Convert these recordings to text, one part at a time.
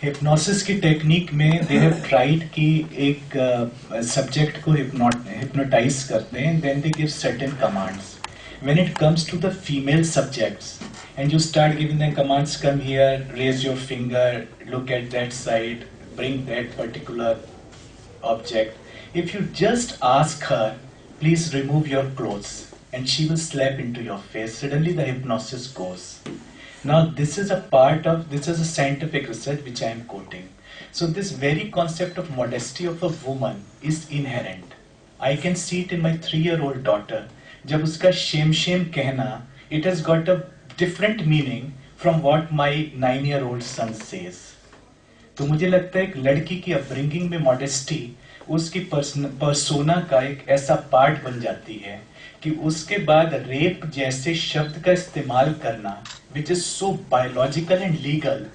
Hypnosis की technique में they have tried कि एक सब्जेक्ट को हिप्नोटाइज करते हैं, then they give certain commands. When it comes to the female subjects, and you start giving them commands, come here, raise your finger, look at that side, bring that particular object. If you just ask her, please remove your clothes, and she will slap into your face, suddenly the hypnosis goes. Now this is a scientific research which I am quoting. So this very concept of modesty of a woman is inherent. I can see it in my 3-year-old daughter. जब उसका Shem कहना, it has got a different meaning from what my 9-year-old son says. तो मुझे लगता है एक लड़की की अपब्रिंगिंग में मॉडेस्टी उसकी पर्सोना का एक ऐसा पार्ट बन जाती है कि उसके बाद रेप जैसे शब्द का इस्तेमाल करना, which is so biological and legal,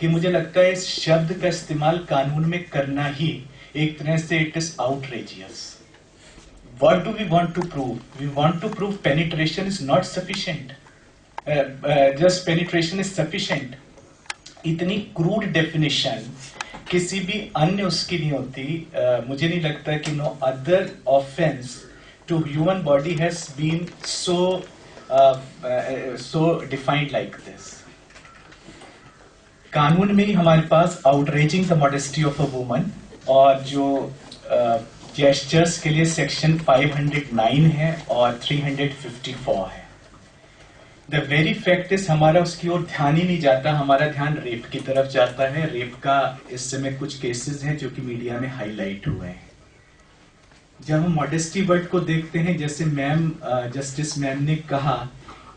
कि मुझे लगता है इस शब्द का इस्तेमाल कानून में करना ही एक तरह से it is outrageous. What do we want to prove? We want to prove penetration is not sufficient. Just penetration is sufficient. इतनी क्रूड डेफिनेशन किसी भी अन्य उसकी नहीं होती. मुझे नहीं लगता कि no other offense to human body has been so defined like this. कानून में ही हमारे पास outraging the modesty of a woman और जो जेस्चर्स के लिए सेक्शन 509 है और 354 है. द वेरी फैक्ट इज हमारा उसकी ओर ध्यान ही नहीं जाता, हमारा ध्यान रेप की तरफ जाता है. रेप का इस समय कुछ केसेस हैं जो कि मीडिया में हाईलाइट हुए हैं. जब हम मॉडेस्टी वर्ड को देखते हैं, जैसे मैम जस्टिस मैम ने कहा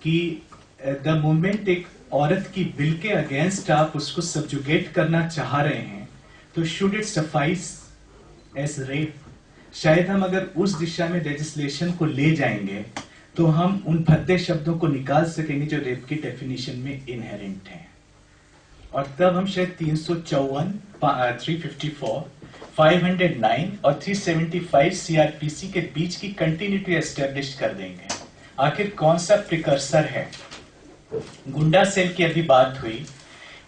कि द मोमेंट एक औरत की बिल के अगेंस्ट आप उसको सब्जुगेट करना चाह रहे हैं, तो should it suffice as rape. शायद हम अगर उस दिशा में लेजिस्लेशन को ले जाएंगे तो हम उन भद्दे शब्दों को निकाल सकेंगे जो रेप की डेफिनेशन में इनहेरेंट हैं, और तब हम शायद 354, 354, 509 और 375 सीआरपीसी के बीच की कंटिन्यूटी एस्टेब्लिश कर देंगे. आखिर कौन सा प्रिकर्सर है? गुंडा सेल की अभी बात हुई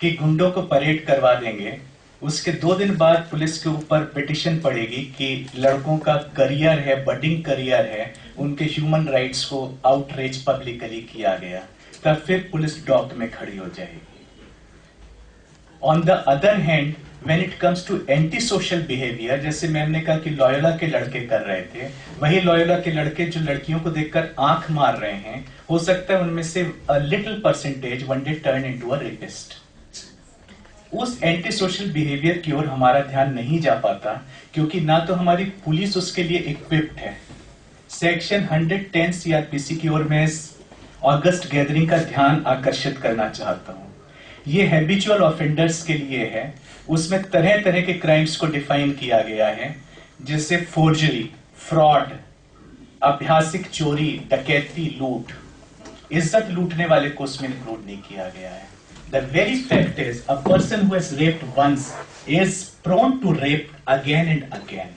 कि गुंडों को परेड करवा देंगे, उसके 2 दिन बाद पुलिस के ऊपर पिटिशन पड़ेगी कि लड़कों का करियर है, बडिंग करियर है, उनके ह्यूमन राइट्स को आउटरीच पब्लिकली किया गया, तब फिर पुलिस डॉक में खड़ी हो जाएगी. On the other hand, when it comes to anti social behaviour, जैसे मैम ने कहा कि लॉयोला के लड़के कर रहे थे, वही लॉयोला के लड़के जो लड़कियों को देखकर आंख मार रहे हैं, हो सकता है उनमें से a little percentage one day turn into a rapist. उस एंटी सोशल बिहेवियर की ओर हमारा ध्यान नहीं जा पाता क्योंकि ना तो हमारी पुलिस उसके लिए इक्विप्ड है. सेक्शन 110 सीआरपीसी की ओर मैं इस अगस्त गैदरिंग का ध्यान आकर्षित करना चाहता हूं. ये हैबिचुअल ऑफेंडर्स के लिए है. उसमें तरह तरह के क्राइम्स को डिफाइन किया गया है, जैसे फोर्जरी, फ्रॉड, अभ्यासिक चोरी, डकैती, लूट. इज्जत लूटने वाले को उसमें इंक्लूड नहीं किया गया है. The very fact is, a person who has raped once is prone to rape again and again.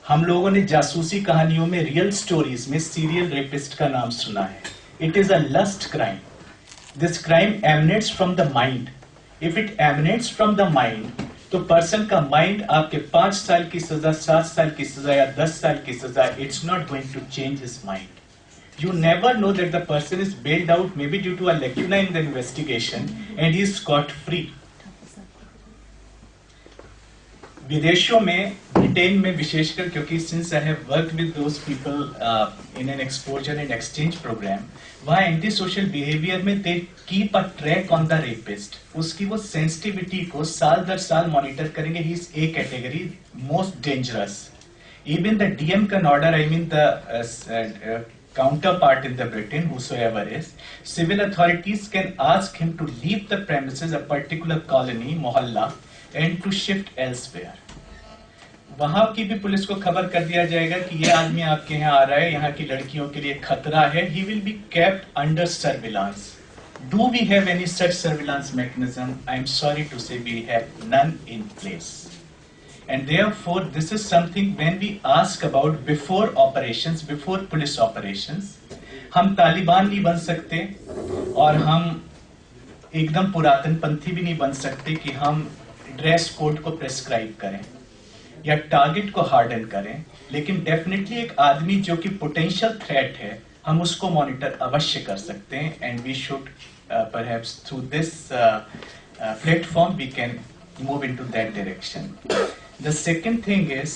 हम लोगों ने जासूसी कहानियों में, रियल स्टोरीज में सीरियल रेपिस्ट का नाम सुना है. It is a lust crime. This crime emanates from the mind. If it emanates from the mind, तो पर्सन का माइंड आपके 5 साल की सजा, 7 साल की सजा या 10 साल की सजा, it's not going to change his mind. You never know that the person is bailed out, maybe due to a lacuna in the investigation, and he is scot free. विदेशों में, ब्रिटेन में विशेषकर, क्योंकि since I have worked with those people in an exposure and exchange program, वहाँ anti social behaviour में they keep a track on the rapist. उसकी वो sensitivity को साल दर साल मॉनिटर करेंगे. He is A category, most dangerous. Even the DM can order, I mean the counterpart in the Britain, whosoever is, civil authorities can ask him to leave the premises, a particular colony, mohalla, and to shift elsewhere. वहां की भी police को खबर कर दिया जाएगा कि ये आदमी आपके यहाँ आ रहा है, यहाँ की लड़कियों के लिए खतरा है. He will be kept under surveillance. Do we have any such surveillance mechanism? I am sorry to say we have none in place. And therefore, this is something when we ask about before operations, before police operations, हम तालिबान नहीं बन सकते और हम एकदम पुरातन पंथी भी नहीं बन सकते कि हम ड्रेस कोड को प्रेस्क्राइब करें या टारगेट को हार्डन करें, लेकिन डेफिनेटली एक आदमी जो कि पोटेंशियल थ्रेट है, हम उसको मॉनिटर अवश्य कर सकते हैं. And we should perhaps through this platform we can move into that direction. The second thing is,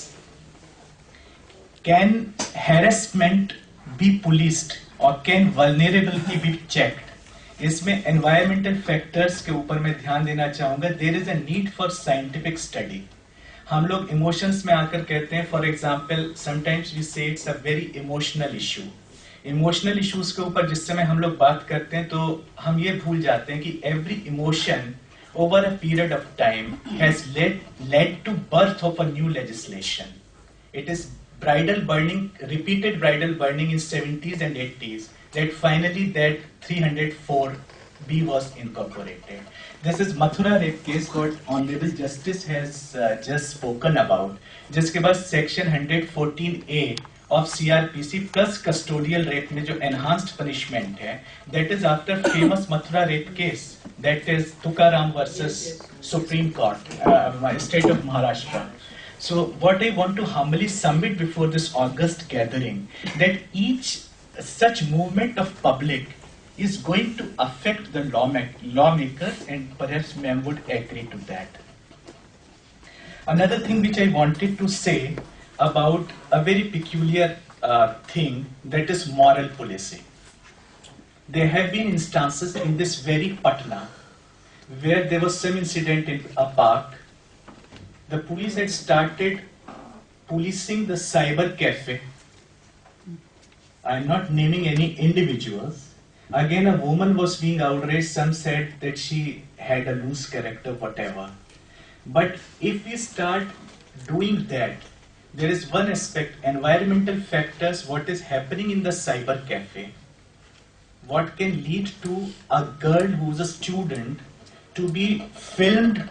can harassment be policed और कैन वल्नरेबिलिटी बी चेक्ड? इसमें एनवायरमेंटल फैक्टर्स के ऊपर मैं ध्यान देना चाहूंगा. There is a need for scientific study. हम लोग इमोशंस में आकर कहते हैं, for example sometimes we say it's a very emotional issue. Emotional issues के ऊपर जिस समय हम लोग बात करते हैं तो हम ये भूल जाते हैं कि every emotion over a period of time has led to birth of a new legislation. It is bridal burning, repeated bridal burning in 70s and 80s that finally that 304B was incorporated. This is Mathura rape case what Honorable Justice has just spoken about. जिसके बाद section 114A of CRPC plus custodial rape में जो enhanced punishment है, that is after famous Mathura rape case, that is Tukaram versus Supreme Court, state of Maharashtra. So what I want to humbly submit before this August gathering, that each such movement of public is going to affect the lawmakers, and perhaps ma'am would agree to that. Another thing which I wanted to say about a very peculiar thing, that is moral policing. There have been instances in this very Patna where there was some incident in a park. The police had started policing the cyber cafe. I'm not naming any individuals. Again, a woman was being outraged. Some said that she had a loose character, whatever. But if we start doing that, there is one aspect, environmental factors, what is happening in the cyber cafe, what can lead to a girl who's a student to be filmed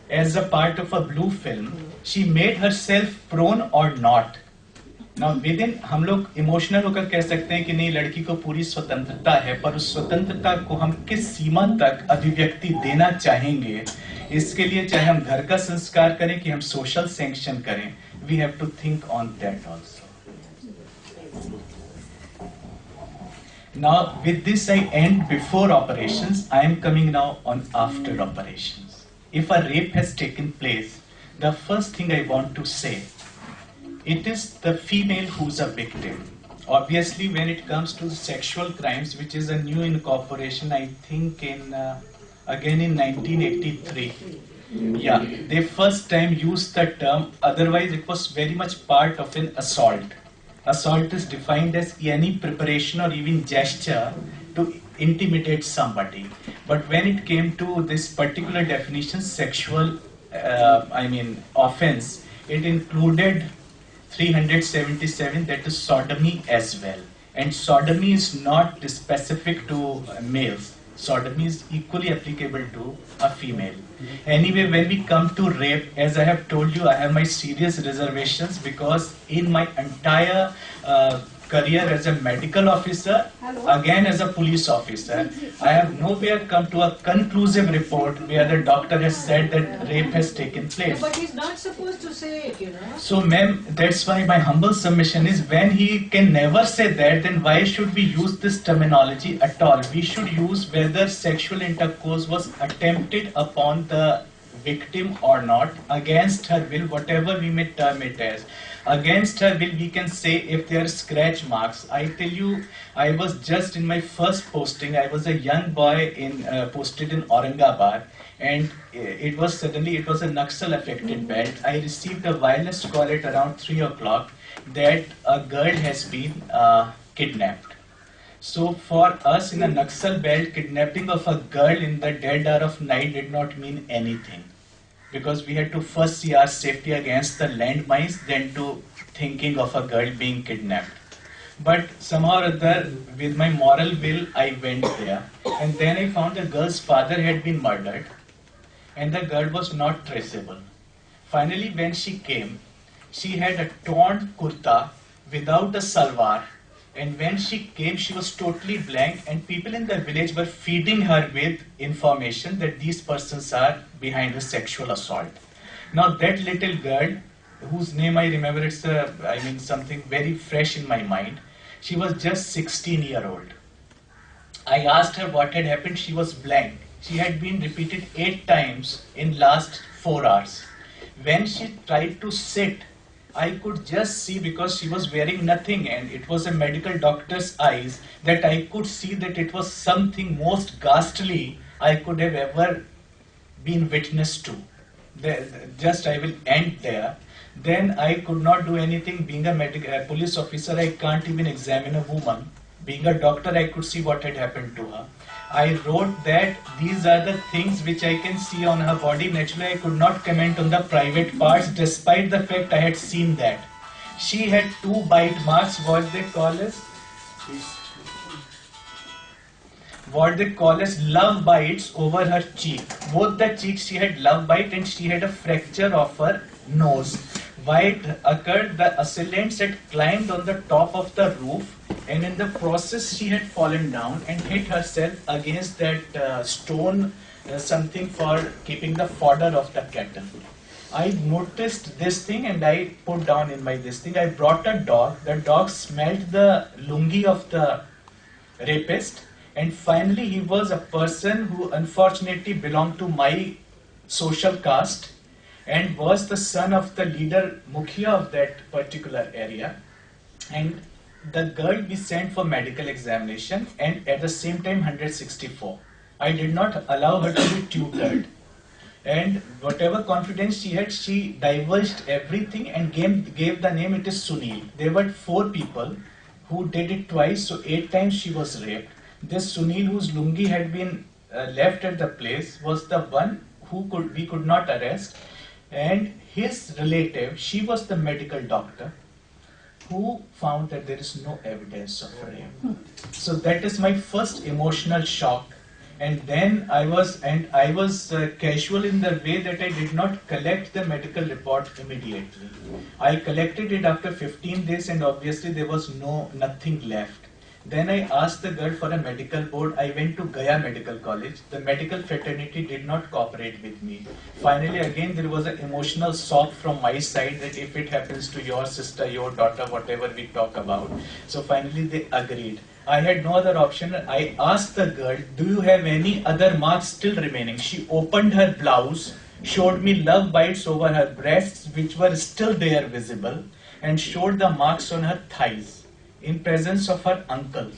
as a part of a blue film. She made herself prone or not. Now within, हम लोग emotional होकर कह सकते हैं कि नहीं, लड़की को पूरी स्वतंत्रता है, पर उस स्वतंत्रता को हम किस सीमा तक अभिव्यक्ति देना चाहेंगे, इसके लिए चाहे हम घर का संस्कार करें कि हम सोशल सैंक्शन करें, we have to think on that also. Now with this I end before operations. I am coming now on after operations. If a rape has taken place, the first thing I want to say, it is the female who's a victim. Obviously when it comes to sexual crimes, which is a new incorporation, I think in again in 1983, yeah, they first time used the term. Otherwise it was very much part of an assault. Assault is defined as any preparation or even gesture to intimidate somebody. But when it came to this particular definition, sexual offense, it included 377, that is sodomy as well. And sodomy is not specific to males. Sodomy is equally applicable to a female. Anyway, when we come to rape, as I have told you, I have my serious reservations, because in my entire career as a medical officer, again as a police officer, I have nowhere come to a conclusive report where the doctor has said that rape has taken place. No, but he's not supposed to say it, you know. So ma'am, that's why my humble submission is, when he can never say that, then why should we use this terminology at all? We should use whether sexual intercourse was attempted upon the victim or not, against her will, whatever we may term it as. Against her will, we can say if there are scratch marks. I tell you, I was just in my first posting, I was a young boy posted in Aurangabad, and it was a Naxal affected belt. I received a wireless call at around 3 o'clock that a girl has been kidnapped. So for us in a Naxal belt, kidnapping of a girl in the dead hour of night did not mean anything, because we had to first see our safety against the landmines, then to thinking of a girl being kidnapped. But somehow or other, with my moral will, I went there, and then I found the girl's father had been murdered, and the girl was not traceable. Finally, when she came, she had a torn kurta without a salwar, And when she came, she was totally blank, and people in the village were feeding her with information that these persons are behind the sexual assault. Now that little girl, whose name I remember, something very fresh in my mind. She was just 16-year-old. I asked her what had happened. She was blank. She had been repeated 8 times in last 4 hours. When she tried to sit, I could just see, because she was wearing nothing and it was a medical doctor's eyes, that I could see that it was something most ghastly I could have ever been witness to. Just I will end there. Then I could not do anything. Being a police officer, I can't even examine a woman. Being a doctor, I could see what had happened to her. I wrote that these are the things which I can see on her body. Naturally, I could not comment on the private parts, despite the fact I had seen that. She had 2 bite marks, what they call as love bites over her cheek. Both the cheeks she had love bite, and she had a fracture of her nose. Why it occurred, the assailants had climbed on the top of the roof, and in the process she had fallen down and hit herself against that stone, something for keeping the fodder of the cattle. I noticed this thing and I put down in my this thing. I brought a dog. The dog smelled the lungi of the rapist, and finally he was a person who unfortunately belonged to my social caste and was the son of the leader Mukhia of that particular area. And the girl we sent for medical examination, and at the same time 164. I did not allow her to be tutored. And whatever confidence she had, she divulged everything and gave the name, it is Sunil. There were 4 people who did it twice, so 8 times she was raped. This Sunil, whose lungi had been left at the place, was the one who we could not arrest. And his relative, she was the medical doctor who found that there is no evidence of rape. So that is my first emotional shock. And then I was casual in the way that I did not collect the medical report immediately. I collected it after 15 days, and obviously there was nothing left. Then I asked the girl for a medical board. I went to Gaya Medical College. The medical fraternity did not cooperate with me. Finally, again, there was an emotional sob from my side that if it happens to your sister, your daughter, whatever we talk about. So finally, they agreed. I had no other option. I asked the girl, do you have any other marks still remaining? She opened her blouse, showed me love bites over her breasts, which were still there visible, and showed the marks on her thighs in presence of her uncle.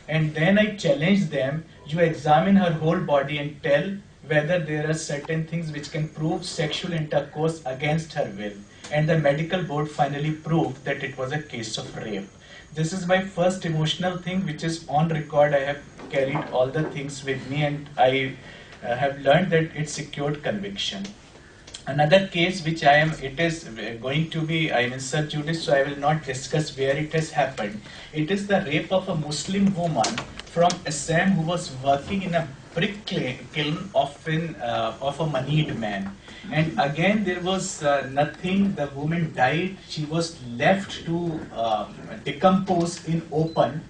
And then I challenged them, you examine her whole body and tell whether there are certain things which can prove sexual intercourse against her will. And the medical board finally proved that it was a case of rape. This is my first emotional thing, which is on record. I have carried all the things with me, and I have learned that it secured conviction. Another case which it is going to be, sub judice, so I will not discuss where it has happened. It is the rape of a Muslim woman from Assam who was working in a brick kiln of a moneyed man. And again, there was nothing. The woman died. She was left to decompose in open.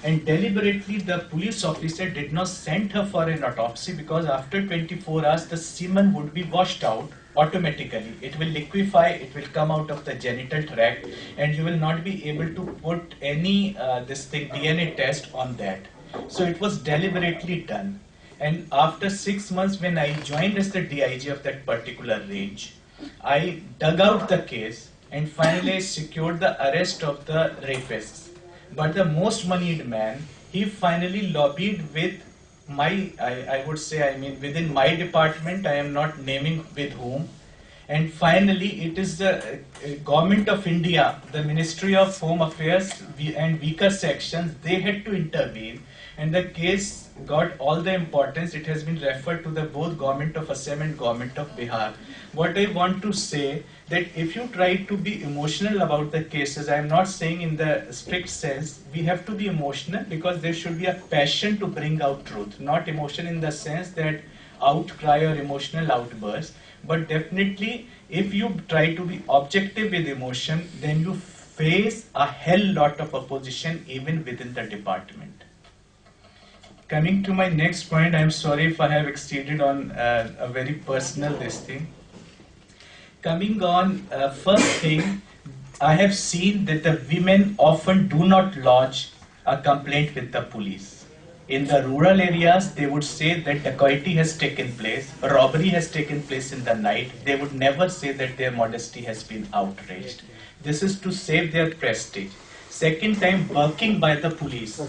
And deliberately, the police officer did not send her for an autopsy, because after 24 hours, the semen would be washed out automatically. It will liquefy, it will come out of the genital tract, and you will not be able to put any DNA test on that. So it was deliberately done. And after 6 months, when I joined as the DIG of that particular range, I dug out the case and finally secured the arrest of the rapists. But the most moneyed man, he finally lobbied with within my department, I am not naming with whom. And finally, it is the government of India, the Ministry of Home Affairs and weaker sections, they had to intervene. And the case got all the importance. It has been referred to the both government of Assam and government of Bihar. What I want to say, that if you try to be emotional about the cases, I am not saying in the strict sense, we have to be emotional, because there should be a passion to bring out truth, not emotion in the sense that outcry or emotional outburst. But definitely, if you try to be objective with emotion, then you face a hell lot of opposition even within the department. Coming to my next point, I'm sorry if I have exceeded on a very personal this thing. Coming on, first thing, I have seen that the women often do not lodge a complaint with the police. In the rural areas, they would say that dacoity has taken place, robbery has taken place in the night. They would never say that their modesty has been outraged. This is to save their prestige. Second time, working by the police.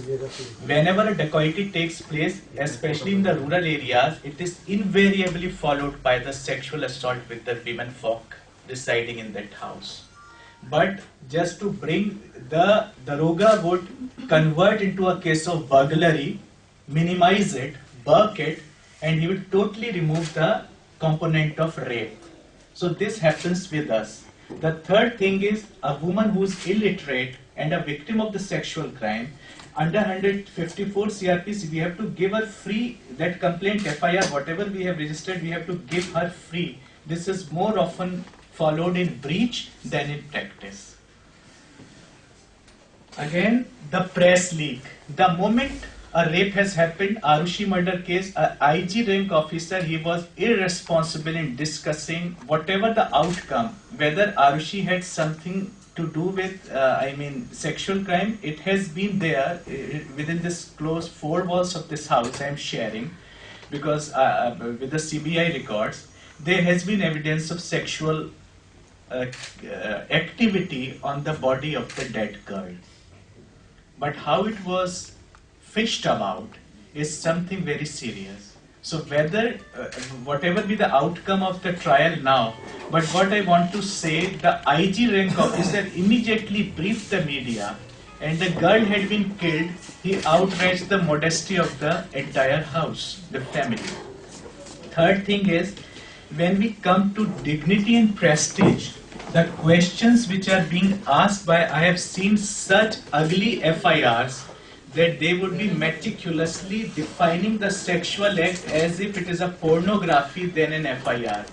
Whenever a dacoity takes place, especially in the rural areas, it is invariably followed by the sexual assault with the women folk residing in that house. But just to bring, the daroga would convert into a case of burglary, minimize it, burk it, and he would totally remove the component of rape. So this happens with us. The third thing is a woman who is illiterate and a victim of the sexual crime. Under 154 CRPC, we have to give her free, that complaint FIR, whatever we have registered, we have to give her free. This is more often followed in breach than in practice. Again, the press leak. The moment a rape has happened, Arushi murder case, a IG rank officer, he was irresponsible in discussing whatever the outcome, whether Arushi had something to do with, sexual crime. It has been there within this close four walls of this house I am sharing, because with the CBI records, there has been evidence of sexual activity on the body of the dead girl. But how it was fished about is something very serious. So whether, whatever be the outcome of the trial now, but what I want to say, the IG rank officer immediately briefed the media, and the girl had been killed. He outraged the modesty of the entire house, the family. Third thing is, when we come to dignity and prestige, the questions which are being asked by, I have seen such ugly FIRs that they would be meticulously defining the sexual act as if it is a pornography than an FIR.